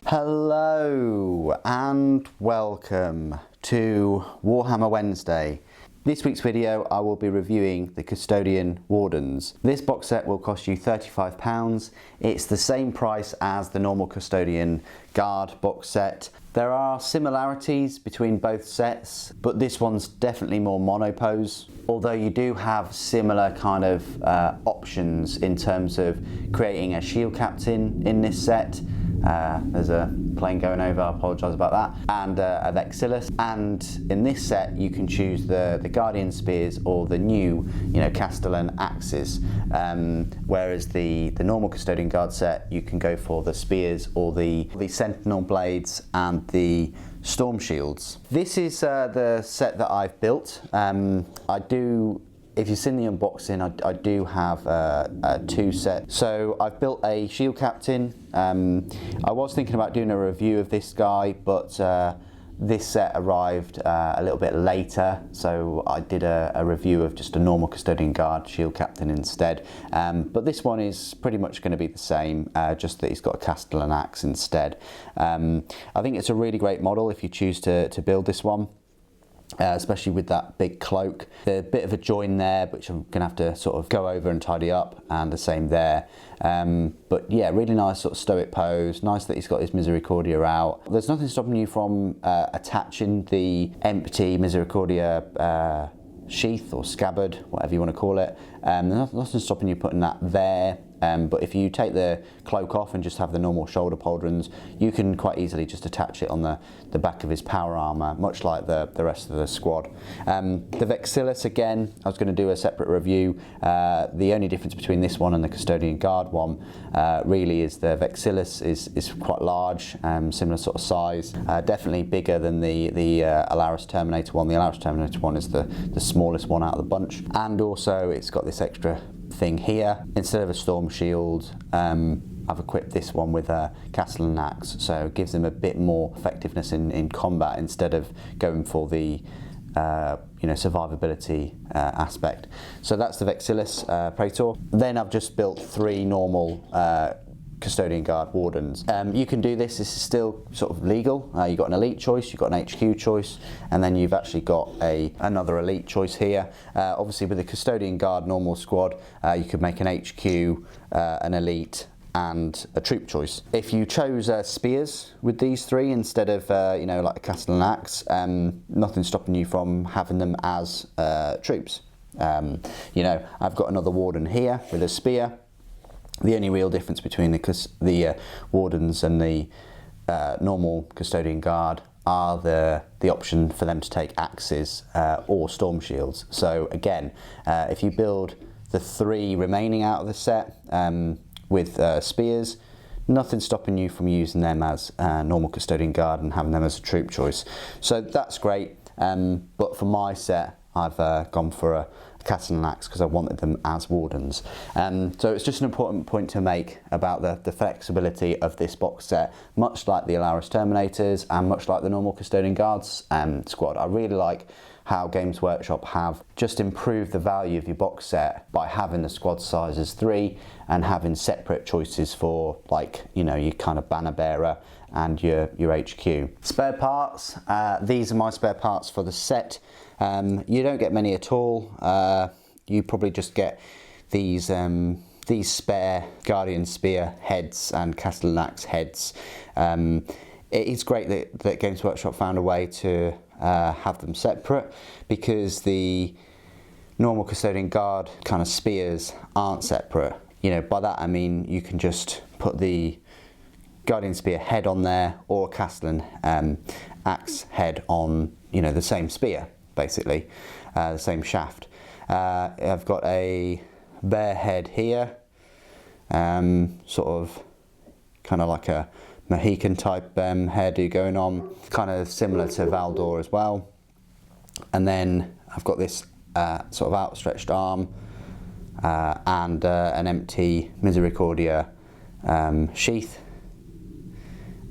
Hello and welcome to Warhammer Wednesday. This week's video I will be reviewing the Custodian Wardens. This box set will cost you £35. It's the same price as the normal Custodian Guard box set. There are similarities between both sets, but this one's definitely more monopose. Although you do have similar kind of options in terms of creating a shield captain in this set. There's a plane going over, I apologise about that, and a Vexillus. And in this set you can choose the Guardian Spears or the new, Castellan Axes. Whereas the normal Custodian Guard set, you can go for the Spears or the Sentinel Blades and the Storm Shields. This is the set that I've built. If you've seen the unboxing, I do have two sets. So I've built a shield captain. I was thinking about doing a review of this guy, but this set arrived a little bit later, so I did a review of just a normal Custodian Guard shield captain instead. But this one is pretty much going to be the same, just that he's got a Castellan Axe instead. I think it's a really great model if you choose to build this one. Especially with that big cloak. There's a bit of a join there, which I'm going to have to sort of go over and tidy up, and the same there. But yeah, really nice sort of stoic pose. Nice that he's got his Misericordia out. There's nothing stopping you from attaching the empty Misericordia sheath or scabbard, whatever you want to call it. There's nothing stopping you putting that there. But if you take the cloak off and just have the normal shoulder pauldrons, you can quite easily just attach it on the back of his power armour, much like the rest of the squad. The Vexillus, again, I was going to do a separate review. The only difference between this one and the Custodian Guard one really is the Vexillus is quite large, similar sort of size, definitely bigger than the Alaris Terminator one. The Alaris Terminator one is the smallest one out of the bunch, and also it's got this extra thing here. Instead of a storm shield, I've equipped this one with a Castellan Axe, so it gives them a bit more effectiveness in combat instead of going for the survivability aspect. So that's the Vexillus Praetor. Then I've just built three normal Custodian Guard Wardens. You can do this is still sort of legal. You've got an elite choice, you've got an HQ choice, and then you've actually got another elite choice here. Obviously with the Custodian Guard normal squad, you could make an HQ, an elite, and a troop choice. If you chose spears with these three instead of like a Castellan Axe, nothing's stopping you from having them as troops. I've got another Warden here with a spear. The only real difference between the Wardens and the normal Custodian Guard are the option for them to take axes or storm shields. So again, if you build the three remaining out of the set with spears, nothing stopping you from using them as normal Custodian Guard and having them as a troop choice. So that's great, but for my set I've gone for a Castellan Axe because I wanted them as Wardens. So it's just an important point to make about the flexibility of this box set, much like the Alaris Terminators and much like the normal Custodian Guards squad. I really like how Games Workshop have just improved the value of your box set by having the squad sizes 3 and having separate choices for, your kind of banner bearer and your HQ. Spare parts, these are my spare parts for the set. You don't get many at all. You probably just get these spare Guardian Spear heads and Castellan Axe heads. It is great that Games Workshop found a way to have them separate, because the normal Custodian Guard kind of spears aren't separate. By that I mean you can just put the Guardian Spear head on there, or Castellan Axe head on, the same spear, basically, the same shaft. I've got a bear head here, sort of kind of like a Mohican type hairdo going on, kind of similar to Valdor as well. And then I've got this sort of outstretched arm and an empty Misericordia sheath.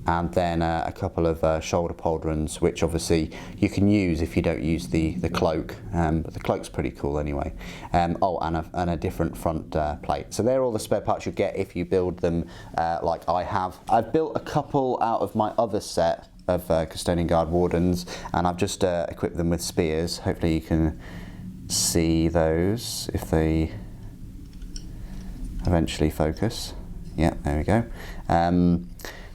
and then a couple of shoulder pauldrons, which obviously you can use if you don't use the cloak, but the cloak's pretty cool anyway. Oh, and a different front plate. So they're all the spare parts you get if you build them like I have. I've built a couple out of my other set of Custodian Guard Wardens, and I've just equipped them with spears. Hopefully you can see those if they eventually focus. Yeah, there we go.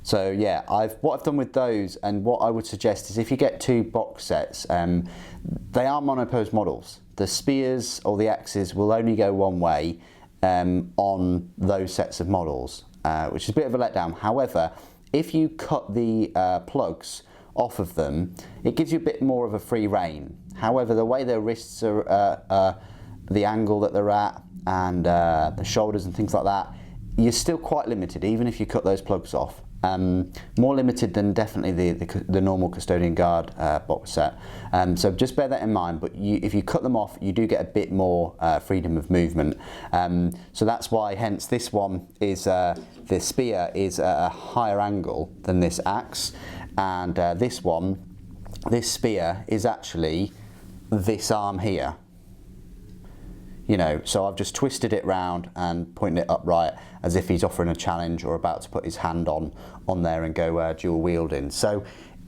So yeah, what I've done with those, and what I would suggest is if you get 2 box sets, they are monopose models. The spears or the axes will only go one way on those sets of models, which is a bit of a letdown. However, if you cut the plugs off of them, it gives you a bit more of a free rein. However, the way their wrists are, the angle that they're at, and the shoulders and things like that, you're still quite limited even if you cut those plugs off. More limited than definitely the normal Custodian Guard box set. So just bear that in mind, but if you cut them off, you do get a bit more freedom of movement. So that's why, hence this one is, the spear is at a higher angle than this axe, and this spear is actually this arm here. You know, so I've just twisted it round and pointed it upright as if he's offering a challenge or about to put his hand on there and go dual wielding. So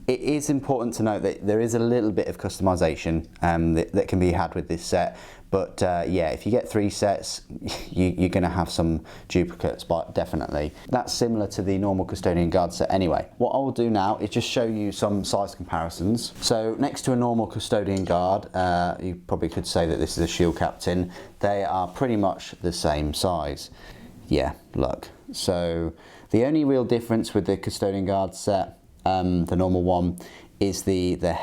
it is important to note that there is a little bit of customization that can be had with this set. But yeah, if you get 3 sets, you're going to have some duplicates, but definitely. That's similar to the normal Custodian Guard set anyway. What I'll do now is just show you some size comparisons. So next to a normal Custodian Guard, you probably could say that this is a shield captain. They are pretty much the same size. Yeah, look. So the only real difference with the Custodian Guard set, the normal one, is the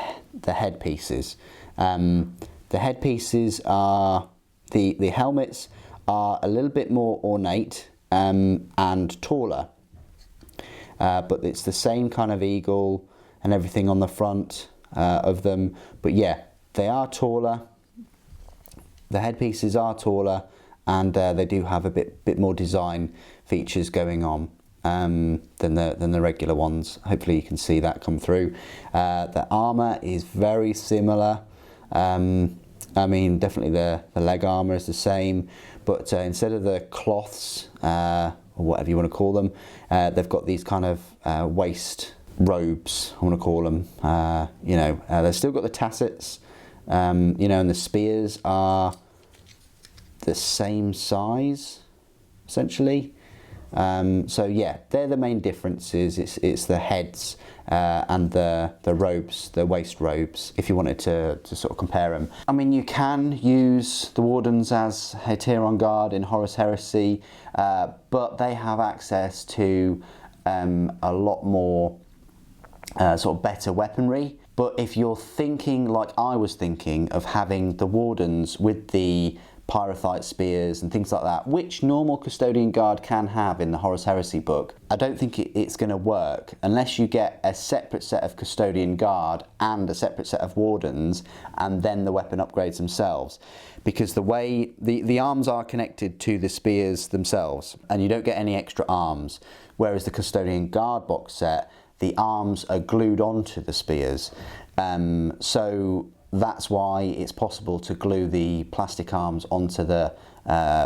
headpieces. The headpieces are, the helmets are a little bit more ornate and taller, but it's the same kind of eagle and everything on the front of them. But yeah, they are taller. The headpieces are taller, and they do have a bit more design features going on than the regular ones. Hopefully you can see that come through. The armour is very similar. I mean, definitely the leg armour is the same, but instead of the cloths, or whatever you want to call them, they've got these kind of waist robes, I want to call them. You know, they've still got the tassets, you know, and the spears are the same size, essentially. So yeah, they're the main differences. It's the heads and the robes, the waist robes, if you wanted to sort of compare them. I mean, you can use the Wardens as Heteron Guard in Horus Heresy, but they have access to a lot more sort of better weaponry. But if you're thinking like I was thinking of having the Wardens with the pyrothite spears and things like that, which normal Custodian Guard can have in the Horus Heresy book, I don't think it's going to work unless you get a separate set of Custodian Guard and a separate set of Wardens, and then the weapon upgrades themselves. Because the way the arms are connected to the spears themselves, and you don't get any extra arms, whereas the Custodian Guard box set, the arms are glued onto the spears. So that's why it's possible to glue the plastic arms onto the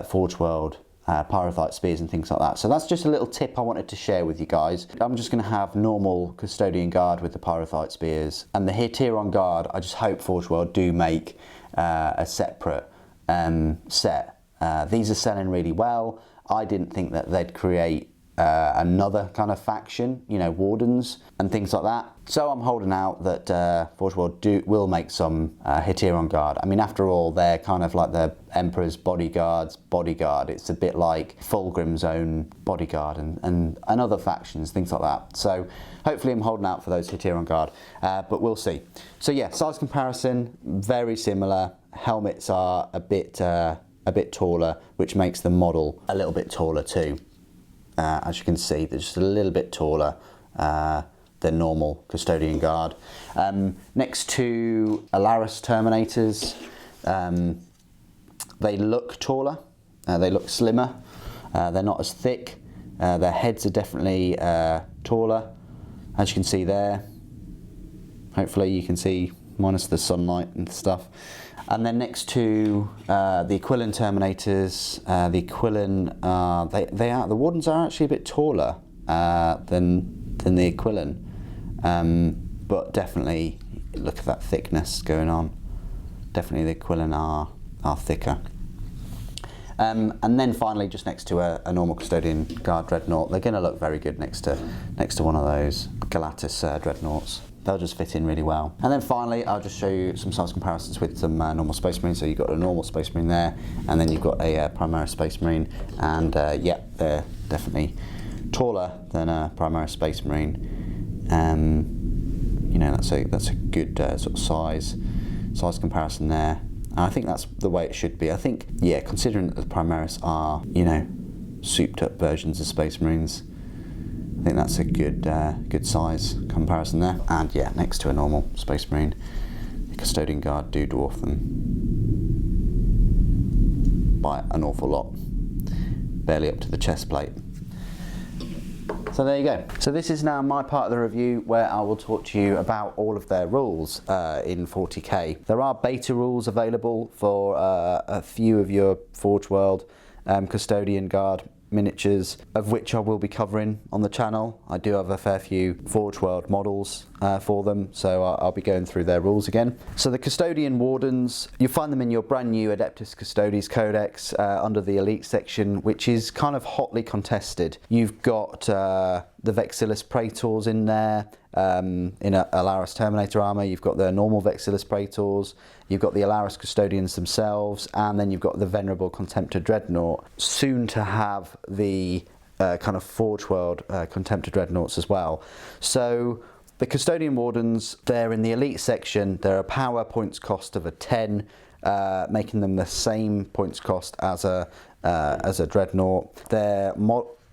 Forge World pyrothite spears and things like that. So that's just a little tip I wanted to share with you guys. I'm just going to have normal Custodian Guard with the pyrothite spears, and the Heteron Guard, I just hope Forge World do make a separate set. These are selling really well. I didn't think that they'd create another kind of faction, you know, Wardens and things like that. So I'm holding out that Forge World will make some Heteron Guard. I mean, after all, they're kind of like the Emperor's bodyguard. It's a bit like Fulgrim's own bodyguard and other factions, things like that. So hopefully I'm holding out for those Heteron Guard, but we'll see. So yeah, size comparison, very similar. Helmets are a bit taller, which makes the model a little bit taller too. As you can see, they're just a little bit taller than normal Custodian Guard. Next to Alaris Terminators, they look taller, they look slimmer, they're not as thick, their heads are definitely taller, as you can see there. Hopefully you can see minus the sunlight and stuff. And then next to the Aquilin Terminators, the Aquilin, the Wardens are actually a bit taller than the Aquilin, but definitely look at that thickness going on. Definitely the Aquilin are thicker. And then finally, just next to a normal Custodian Guard Dreadnought, they're going to look very good next to one of those Galatis Dreadnoughts. They'll just fit in really well. And then finally, I'll just show you some size comparisons with some normal Space Marines. So you've got a normal Space Marine there, and then you've got a Primaris Space Marine, and yeah, they're definitely taller than a Primaris Space Marine. You know, that's a good sort of size comparison there. And I think that's the way it should be. I think, yeah, considering that the Primaris are, you know, souped up versions of Space Marines, I think that's a good size comparison there. And yeah, next to a normal Space Marine, the Custodian Guard do dwarf them by an awful lot, barely up to the chest plate. So there you go. So this is now my part of the review where I will talk to you about all of their rules in 40k. There are beta rules available for a few of your Forge World Custodian Guard miniatures, of which I will be covering on the channel. I do have a fair few Forge World models for them, so I'll be going through their rules again. So the Custodian Wardens, you'll find them in your brand new Adeptus Custodes Codex under the Elite section, which is kind of hotly contested. You've got the Vexilis Praetors in there, in a Alaris Terminator armour. You've got the normal Vexilis Praetors, you've got the Alaris Custodians themselves, and then you've got the Venerable Contemptor Dreadnought, soon to have the kind of Forge World Contemptor Dreadnoughts as well. So the Custodian Wardens, they're in the Elite section. They're a power points cost of a 10, making them the same points cost as a Dreadnought.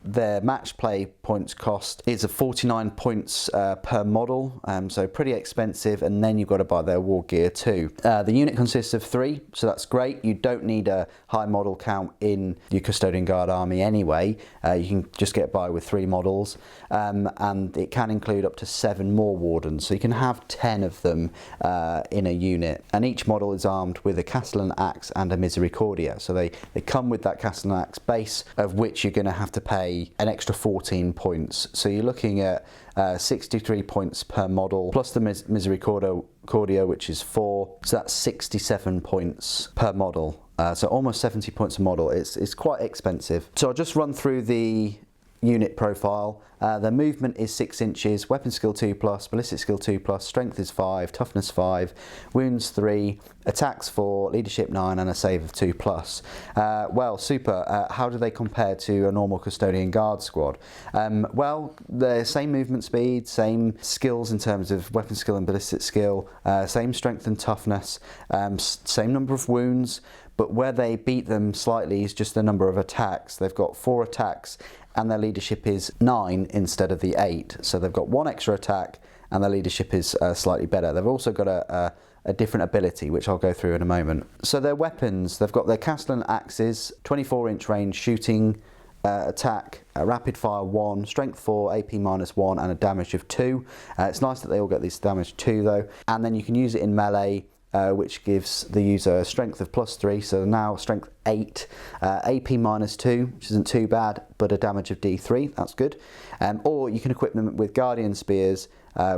Their match play points cost is a 49 points per model, so pretty expensive, and then you've got to buy their war gear too. The unit consists of 3, so that's great. You don't need a high model count in your Custodian Guard army anyway. You can just get by with 3 models, and it can include up to 7 more Wardens, so you can have 10 of them in a unit, and each model is armed with a Castellan Axe and a Misericordia, so they come with that Castellan Axe base, of which you're going to have to pay an extra 14 points. So you're looking at 63 points per model, plus the Misericordia, which is 4, so that's 67 points per model. So almost 70 points a model. It's quite expensive. So I'll just run through the unit profile. Their movement is 6 inches, weapon skill 2+, ballistic skill 2+, strength is 5, toughness 5, wounds 3, attacks 4, leadership 9, and a save of 2+. Well, super. How do they compare to a normal Custodian Guard squad? Well, the same movement speed, same skills in terms of weapon skill and ballistic skill, same strength and toughness, same number of wounds, but where they beat them slightly is just the number of attacks. They've got 4 attacks, and their leadership is 9 instead of the 8. So they've got 1 extra attack, and their leadership is slightly better. They've also got a different ability, which I'll go through in a moment. So their weapons, they've got their Castellan Axes, 24-inch range shooting, attack, rapid fire 1, strength 4, AP -1, and a damage of 2. It's nice that they all get this damage 2 though. And then you can use it in melee, which gives the user a strength of +3, so now strength 8, AP -2, which isn't too bad, but a damage of D3, that's good. Or you can equip them with Guardian Spears,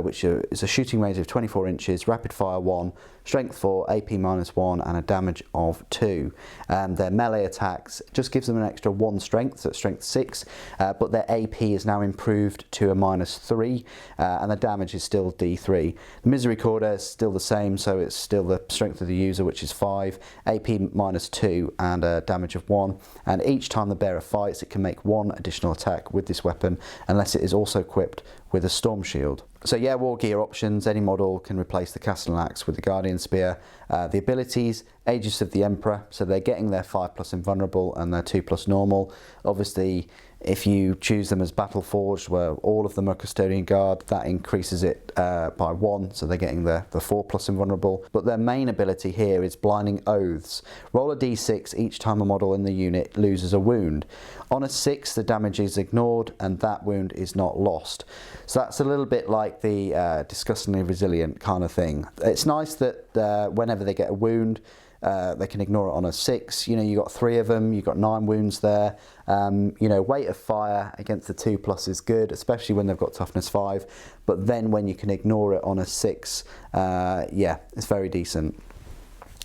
which is a shooting range of 24 inches, rapid fire 1, strength 4, AP -1, and a damage of 2. Their melee attacks just gives them an extra 1 strength, so it's strength 6, but their AP is now improved to a -3, and the damage is still D3. The Misericordia is still the same, so it's still the strength of the user, which is 5, AP -2, and a damage of 1. And each time the bearer fights, it can make 1 additional attack with this weapon, unless it is also equipped with a Storm Shield. So yeah, war gear options. Any model can replace the Castellan Axe with the Guardian Spear. The abilities, Aegis of the Emperor, so they're getting their 5+ invulnerable and their 2+ normal. Obviously, If you choose them as Battle Forged, where all of them are Custodian Guard, that increases it by 1, so they're getting the 4+ invulnerable. But their main ability here is Blinding Oaths. Roll a d6 each time a model in the unit loses a wound. On a 6, the damage is ignored and that wound is not lost. So that's a little bit like the Disgustingly Resilient kind of thing. It's nice that whenever they get a wound, they can ignore it on a 6. You know, you got 3 of them, you've got 9 wounds there. You know, Weight of Fire against the 2+ is good, especially when they've got Toughness 5. But then when you can ignore it on a 6, yeah, it's very decent.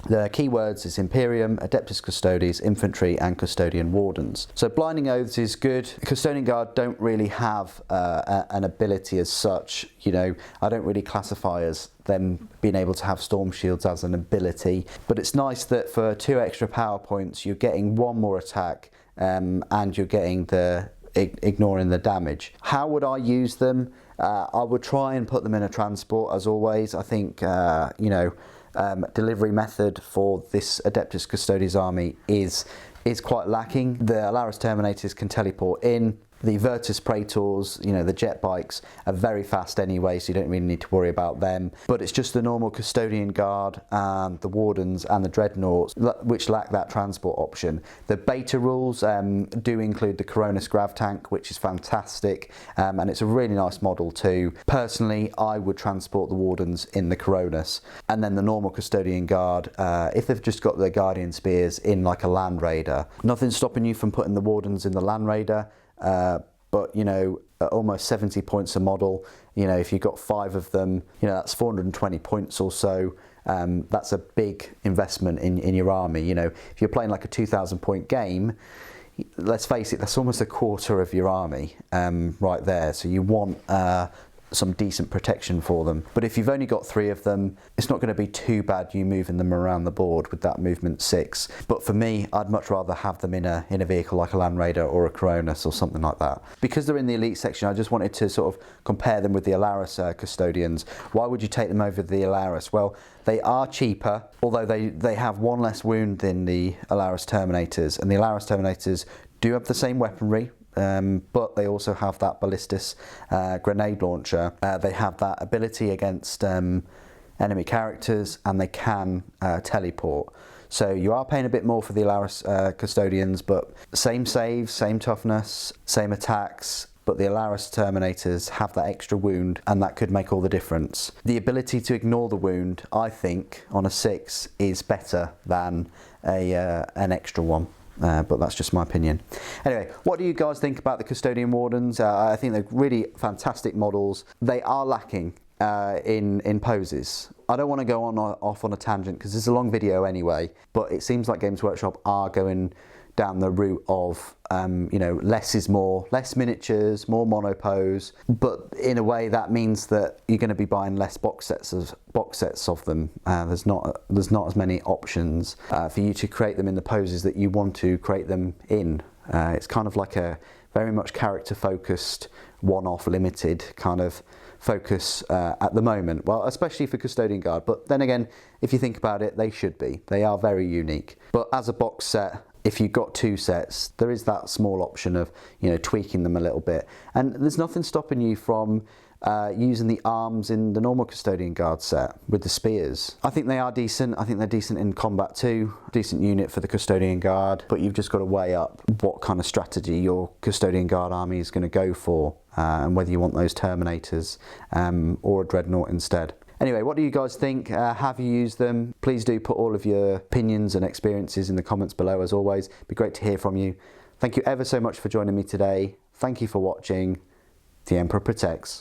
The keywords is Imperium, Adeptus Custodes, Infantry and Custodian Wardens. So Blinding Oaths is good. Custodian Guard don't really have an ability as such. You know, I don't really classify as them being able to have Storm Shields as an ability. But it's nice that for 2 extra power points, you're getting 1 more attack and you're getting the ignoring the damage. How would I use them? I would try and put them in a transport as always. I think, you know, delivery method for this Adeptus Custodes army is quite lacking. The Alaris Terminators can teleport in. The Virtus Praetors, you know, the jet bikes are very fast anyway, so you don't really need to worry about them. But it's just the normal Custodian Guard and the Wardens and the Dreadnoughts which lack that transport option. The beta rules do include the Coronis Grav Tank, which is fantastic, and it's a really nice model too. Personally, I would transport the Wardens in the Coronis, and then the normal Custodian Guard, if they've just got their Guardian Spears, in like a Land Raider. Nothing's stopping you from putting the Wardens in the Land Raider. But you know, at almost 70 points a model, you know, if you've got 5 of them, you know, that's 420 points or so. That's a big investment in your army. You know, if you're playing like a 2,000 point game, let's face it, that's almost a quarter of your army right there. So you want some decent protection for them. But if you've only got 3 of them, it's not going to be too bad you moving them around the board with that movement 6. But for me, I'd much rather have them in a vehicle like a Land Raider or a Coronis or something like that. Because they're in the elite section, I just wanted to sort of compare them with the Alaris Custodians. Why would you take them over the Alaris? Well, they are cheaper, although they have 1 less wound than the Alaris Terminators, and the Alaris Terminators do have the same weaponry. But they also have that ballistus grenade launcher. They have that ability against enemy characters, and they can teleport. So you are paying a bit more for the Alaris Custodians, but same saves, same toughness, same attacks. But the Alaris Terminators have that extra wound, and that could make all the difference. The ability to ignore the wound, I think, on a 6 is better than an extra one. But that's just my opinion. Anyway, what do you guys think about the Custodian Wardens? I think they're really fantastic models. They are lacking in poses. I don't want to go off on a tangent because it's a long video anyway, but it seems like Games Workshop are going down the route of you know, less is more, less miniatures, more monopose, but in a way that means that you're going to be buying less box sets of them. There's not as many options for you to create them in the poses that you want to create them in. It's kind of like a very much character focused, one-off limited kind of focus at the moment. Well, especially for Custodian Guard, but then again, if you think about it, they should be. They are very unique. But as a box set, if you've got 2 sets, there is that small option of, you know, tweaking them a little bit. And there's nothing stopping you from using the arms in the normal Custodian Guard set with the spears. I think they are decent. I think they're decent in combat too. Decent unit for the Custodian Guard, but you've just got to weigh up what kind of strategy your Custodian Guard army is going to go for, and whether you want those Terminators or a Dreadnought instead. Anyway, what do you guys think? Have you used them? Please do put all of your opinions and experiences in the comments below as always. It'd be great to hear from you. Thank you ever so much for joining me today. Thank you for watching. The Emperor protects.